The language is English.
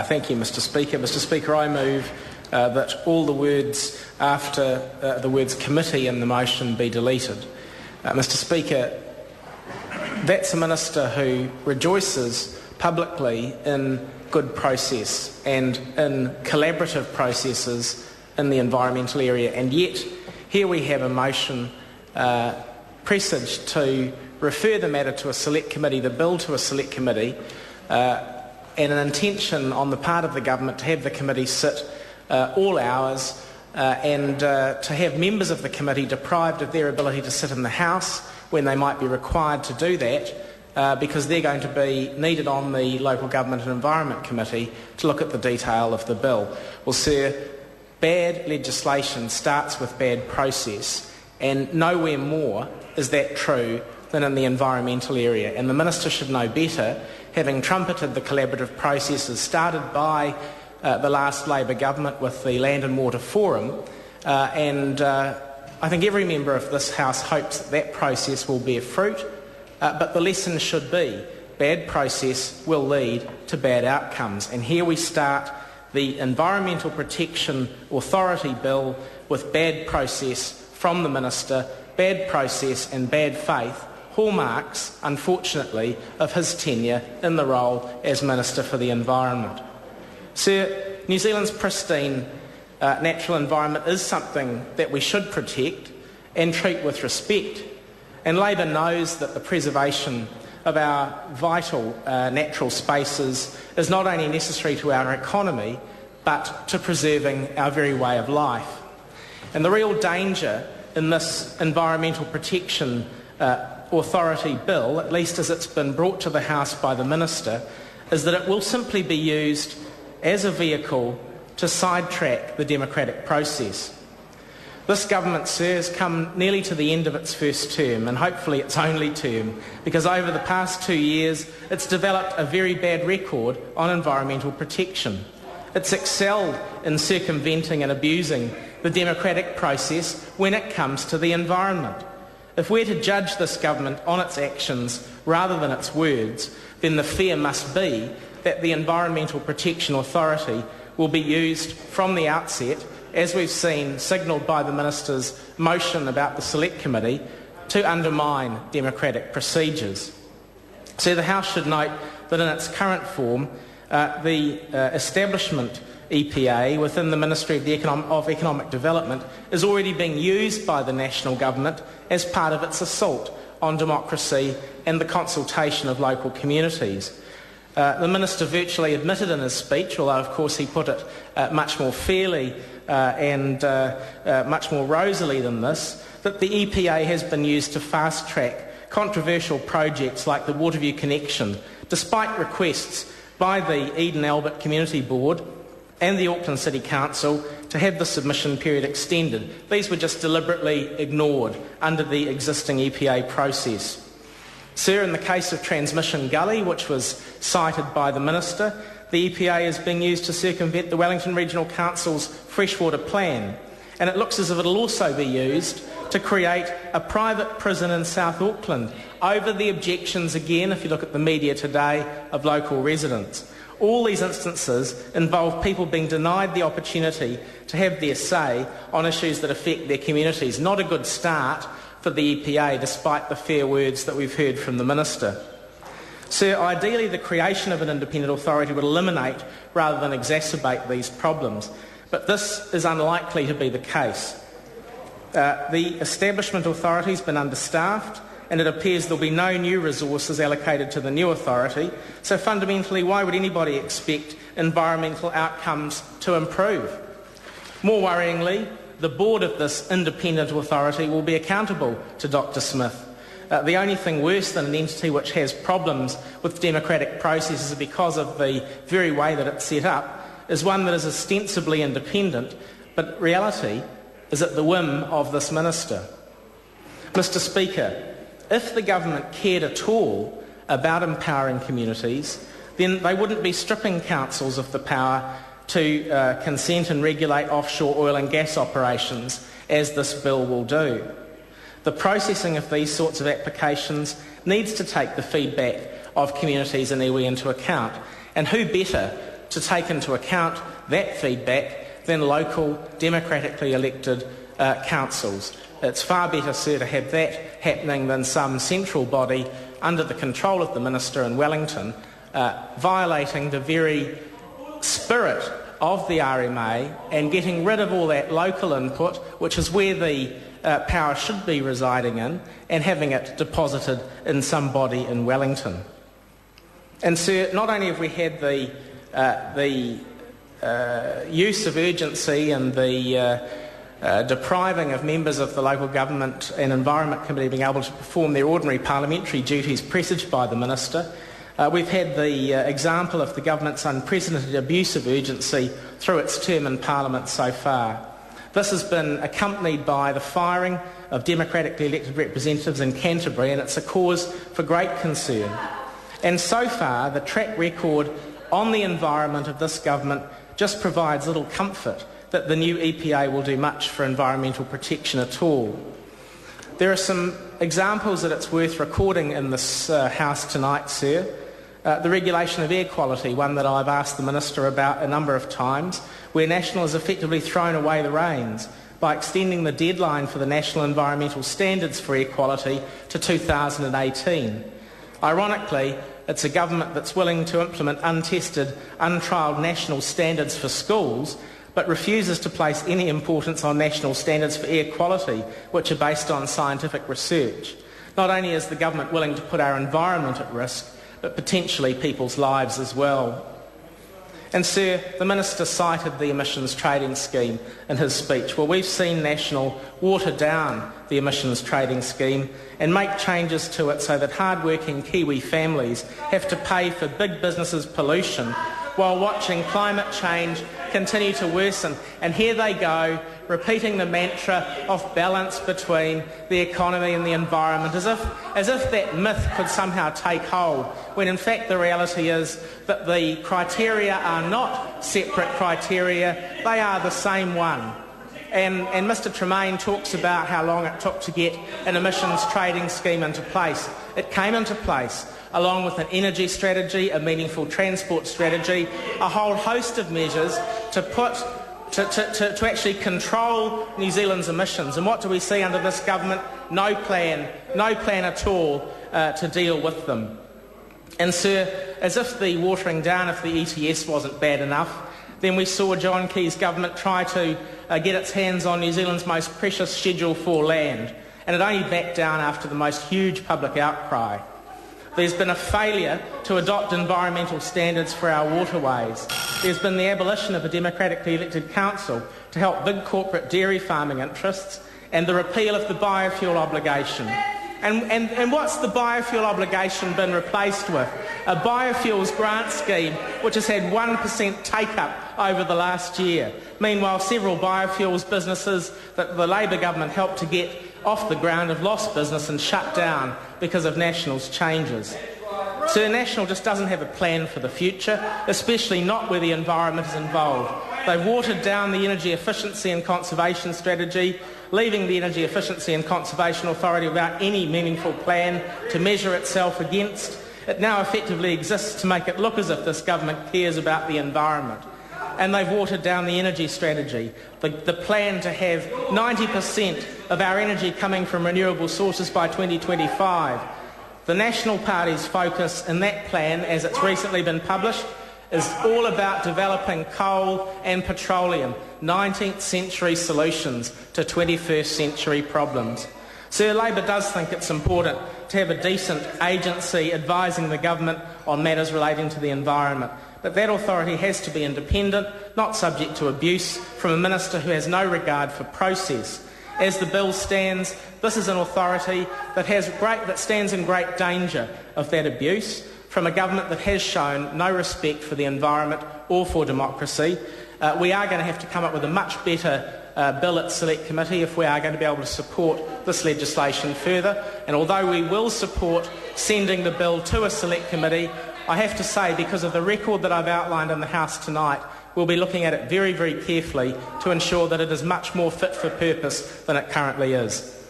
Thank you, Mr Speaker. Mr Speaker, I move that all the words after the words committee in the motion be deleted. Mr Speaker, that's a minister who rejoices publicly in good process and in collaborative processes in the environmental area, and yet here we have a motion presaged to refer the matter to a select committee, the bill to a select committee, and an intention on the part of the government to have the committee sit all hours and to have members of the committee deprived of their ability to sit in the House when they might be required to do that because they're going to be needed on the Local Government and Environment Committee to look at the detail of the bill. Well, sir, bad legislation starts with bad process, and nowhere more is that true than in the environmental area. And the Minister should know better, having trumpeted the collaborative processes started by the last Labor government with the Land and Water Forum, and I think every member of this House hopes that that process will bear fruit, but the lesson should be bad process will lead to bad outcomes. And here we start the Environmental Protection Authority Bill with bad process from the Minister, bad process and bad faith, hallmarks, unfortunately, of his tenure in the role as Minister for the Environment. Sir, New Zealand's pristine natural environment is something that we should protect and treat with respect. And Labor knows that the preservation of our vital natural spaces is not only necessary to our economy, but to preserving our very way of life. And the real danger in this Environmental Protection Authority Bill, at least as it's been brought to the House by the Minister, is that it will simply be used as a vehicle to sidetrack the democratic process. This government, sir, has come nearly to the end of its first term, and hopefully its only term, because over the past 2 years it's developed a very bad record on environmental protection. It's excelled in circumventing and abusing the democratic process when it comes to the environment. If we're to judge this government on its actions rather than its words, then the fear must be that the Environmental Protection Authority will be used from the outset, as we've seen signalled by the Minister's motion about the Select Committee, to undermine democratic procedures. So the House should note that in its current form, the establishment EPA within the Ministry of Economic Development is already being used by the national government as part of its assault on democracy and the consultation of local communities. The Minister virtually admitted in his speech, although of course he put it much more fairly and much more rosily than this, that the EPA has been used to fast-track controversial projects like the Waterview Connection, despite requests by the Eden Albert Community Board and the Auckland City Council to have the submission period extended. These were just deliberately ignored under the existing EPA process. Sir, in the case of Transmission Gully, which was cited by the Minister, the EPA is being used to circumvent the Wellington Regional Council's freshwater plan, and it looks as if it will also be used to create a private prison in South Auckland over the objections, again, if you look at the media today, of local residents. All these instances involve people being denied the opportunity to have their say on issues that affect their communities. Not a good start for the EPA, despite the fair words that we've heard from the Minister. Sir, ideally the creation of an independent authority would eliminate rather than exacerbate these problems, but this is unlikely to be the case. The establishment authority has been understaffed, and it appears there will be no new resources allocated to the new authority, so fundamentally why would anybody expect environmental outcomes to improve? More worryingly, the board of this independent authority will be accountable to Dr Smith. The only thing worse than an entity which has problems with democratic processes because of the very way that it's set up is one that is ostensibly independent, but reality is at the whim of this minister. Mr Speaker, if the government cared at all about empowering communities, then they wouldn't be stripping councils of the power to consent and regulate offshore oil and gas operations, as this bill will do. The processing of these sorts of applications needs to take the feedback of communities and iwi into account, and who better to take into account that feedback than local, democratically elected councils. It's far better, sir, to have that happening than some central body under the control of the Minister in Wellington violating the very spirit of the RMA and getting rid of all that local input, which is where the power should be residing in, and having it deposited in some body in Wellington. And sir, not only have we had the use of urgency and the depriving of members of the Local Government and Environment Committee being able to perform their ordinary parliamentary duties presaged by the Minister, we've had the example of the Government's unprecedented abuse of urgency through its term in Parliament so far. This has been accompanied by the firing of democratically elected representatives in Canterbury, and it's a cause for great concern. And so far, the track record on the environment of this Government just provides little comfort that the new EPA will do much for environmental protection at all. There are some examples that it's worth recording in this House tonight, sir. The regulation of air quality, one that I've asked the Minister about a number of times, where National has effectively thrown away the reins by extending the deadline for the National Environmental Standards for air quality to 2018. Ironically, it's a government that's willing to implement untested, untrialled national standards for schools, but refuses to place any importance on national standards for air quality, which are based on scientific research. Not only is the government willing to put our environment at risk, but potentially people's lives as well. And sir, the Minister cited the emissions trading scheme in his speech. Well, we've seen National water down the emissions trading scheme and make changes to it so that hard-working Kiwi families have to pay for big businesses' pollution while watching climate change continue to worsen. And here they go, repeating the mantra of balance between the economy and the environment, as if that myth could somehow take hold, when in fact the reality is that the criteria are not separate criteria, they are the same one. And Mr Tremaine talks about how long it took to get an emissions trading scheme into place. It came into place along with an energy strategy, a meaningful transport strategy, a whole host of measures to actually control New Zealand's emissions. And what do we see under this government? No plan at all to deal with them. And sir, as if the watering down of the ETS wasn't bad enough, then we saw John Key's government try to get its hands on New Zealand's most precious Schedule 4 land, and it only backed down after the most huge public outcry. There's been a failure to adopt environmental standards for our waterways. There's been the abolition of a democratically elected council to help big corporate dairy farming interests, and the repeal of the biofuel obligation. And what's the biofuel obligation been replaced with? A biofuels grant scheme which has had 1% take-up over the last year. Meanwhile, several biofuels businesses that the Labour government helped to get off the ground have lost business and shut down because of National's changes. So National just doesn't have a plan for the future, especially not where the environment is involved. They've watered down the Energy Efficiency and Conservation Strategy, leaving the Energy Efficiency and Conservation Authority without any meaningful plan to measure itself against. It now effectively exists to make it look as if this government cares about the environment. And they've watered down the energy strategy, the plan to have 90% of our energy coming from renewable sources by 2025. The National Party's focus in that plan, as it's recently been published, is all about developing coal and petroleum, 19th century solutions to 21st century problems. Sir, Labour does think it's important to have a decent agency advising the government on matters relating to the environment. But that authority has to be independent, not subject to abuse from a minister who has no regard for process. As the bill stands, this is an authority that stands in great danger of that abuse from a government that has shown no respect for the environment or for democracy. We are going to have to come up with a much better bill at Select Committee if we are going to be able to support this legislation further. And although we will support sending the bill to a Select Committee, I have to say, because of the record that I've outlined in the House tonight, we'll be looking at it very, very carefully to ensure that it is much more fit for purpose than it currently is.